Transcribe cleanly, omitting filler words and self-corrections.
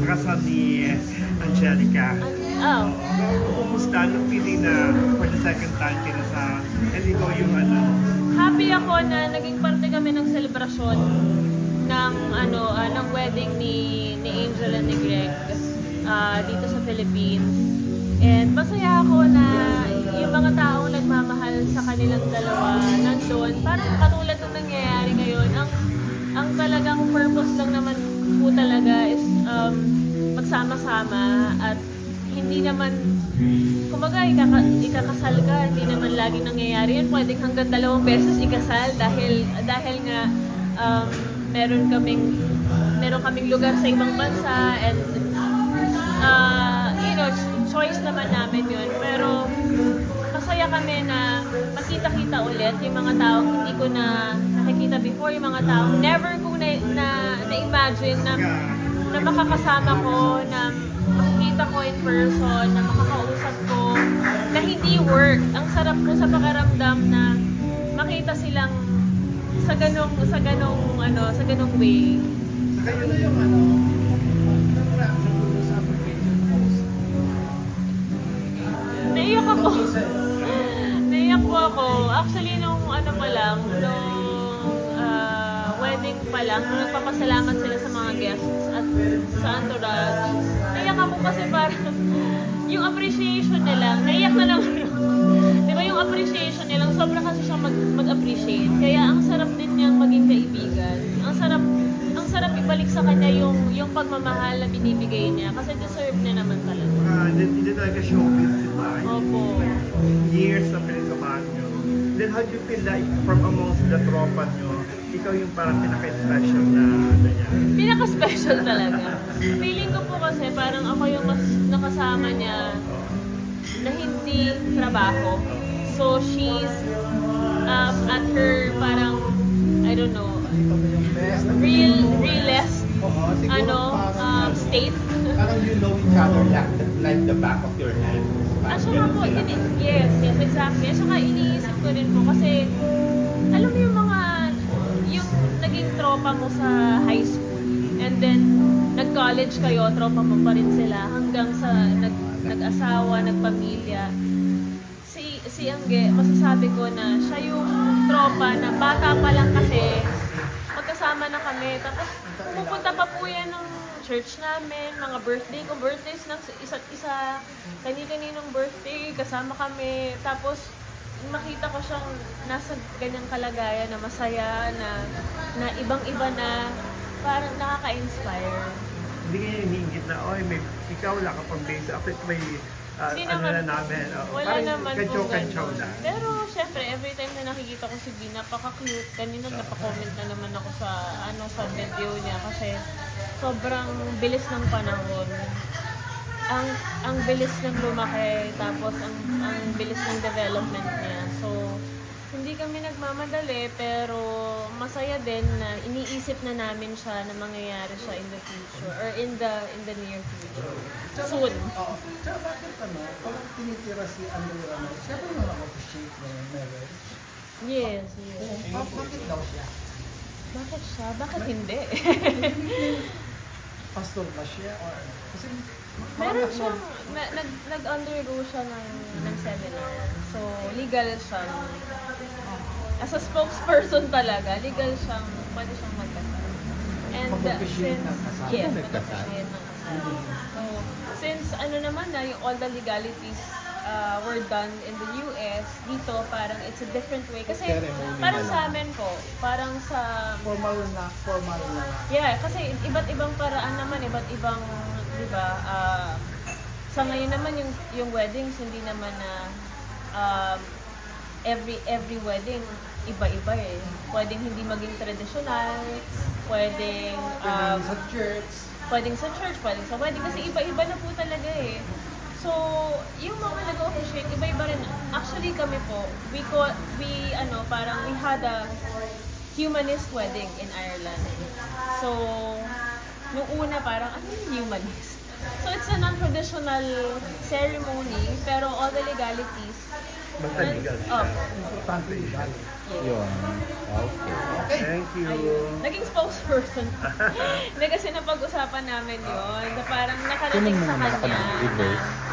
kasal ni Angelica. Kumusta? Anong feeling na for the second time kayo sa ikaw yung ano? Happy ako na naging parte kami ng selebrasyon ng ng wedding ni Angel and ni Greg dito sa Philippines. And masaya ako na yung mga taong nagmamahal sa kanilang dalawa nandun. Parang katulad ng nangyayari ngayon. Ang talagang purpose lang naman po talaga is magsama-sama at hindi naman, kumbaga ikakasal ka, hindi naman laging nangyayari yun. Pwedeng hanggang 2 beses ikasal dahil nga meron kaming lugar sa ibang bansa and choice naman namin yun. Pero masaya kami na makita-kita ulit yung mga taong hindi ko na nakikita before, yung mga taong never kong na-imagine na makakasama ko, na makikita ko in person, na makakausap ko, na hindi work. Ang sarap ko sa pakiramdam na makita silang sa ganong way. Kayo na yung reaction ko sa application post. Naiyak ako. Naiyak po ako. Actually, nung wedding pa lang, nagpapasalamat sila sa mga guests at sa entourage. Naiyak ako kasi parang yung appreciation nila, naiyak na lang ako. Di ba yung appreciation nila, sobra kasi siyang mag-appreciate. Kaya ang sarap din niyang maging kaibigan. Ang sarap ibalik sa kanya yung pagmamahal na binibigay niya. Kasi deserve niya naman talaga. Hindi talaga showbiz, di ba? Opo. Years na pinagkamahan nyo. Then how do you feel like from amongst the tropa nyo, ikaw yung parang pinaka-special na niya? Pinaka-special talaga. Feeling ko po kasi parang ako yung mas nakasama niya na hindi trabaho. So she's at her parang, I don't know, realest state. Parang you know each other like the back of your hand. Saka po, yes, exactly. Saka iniisip ko rin po kasi alam mo yung naging tropa mo sa high school and then nag-college kayo, tropa mo pa rin sila hanggang sa nag-asawa, nagpamilya. Si Angge, masasabi ko na siya yung tropa na bata pa lang kasi magkasama na kami. Tapos pumupunta pa po yan ng church namin, mga birthdays ng isa't isa, kani-kaninong birthday, kasama kami. Tapos makita ko siyang nasa ganyang kalagayan na masaya, na ibang-iba na parang nakaka-inspire. Hindi kayo hiniingit na, ikaw wala ka pang base. After may na namin. Wala naman po kanchaw na. Pero syempre, every time na nakikita ko si Bea, napaka-cute. Kanina napaka-comment na naman ako sa video niya kasi sobrang bilis ng panahon. Ang bilis ng lumaki, tapos ang bilis ng development niya. So, hindi kami nagmamadali, pero masaya din na iniisip na namin siya na mangyayari siya in the future or in the near future. Soon. Tsaka bakit pag tinitira si Andrea Ramos, siya ba yung appreciate na marriage? Yes. Bakit daw siya? Bakit siya? Bakit hindi? Pastor ba siya? Kasi meron siyang, nag-undergo siya ng seminar. So, legal siya. As a spokesperson talaga, legal siyang, pwede siyang magkasal. And Pag-appreciate ng kasal? yes, Nagkasal? pag-appreciate ng kasal. So, since naman na, all the legalities were done in the US, dito parang it's a different way. Kasi parang sa amin po, parang sa... Formal na. Yeah, kasi iba't ibang paraan naman, iba't ibang, di ba, sa ngayon naman yung weddings, hindi naman na every wedding, iba-iba eh. Pwedeng hindi maging traditional, pwedeng sa church, pwedeng sa wedding, kasi iba-iba na po talaga eh. So, yung mga nag-officiate, iba-iba rin. Actually kami po, we had a humanist wedding in Ireland. So, nung una parang, ano yung humanist? So it's a non-traditional ceremony, pero all the legalities. Basta legal siya. Oh, Importante yung legal. Yun. Okay. Thank you. ayun. Naging spokesperson. Hindi kasi napag-usapan namin yun. Na parang nakarating Sino sa mo kanya reverse? na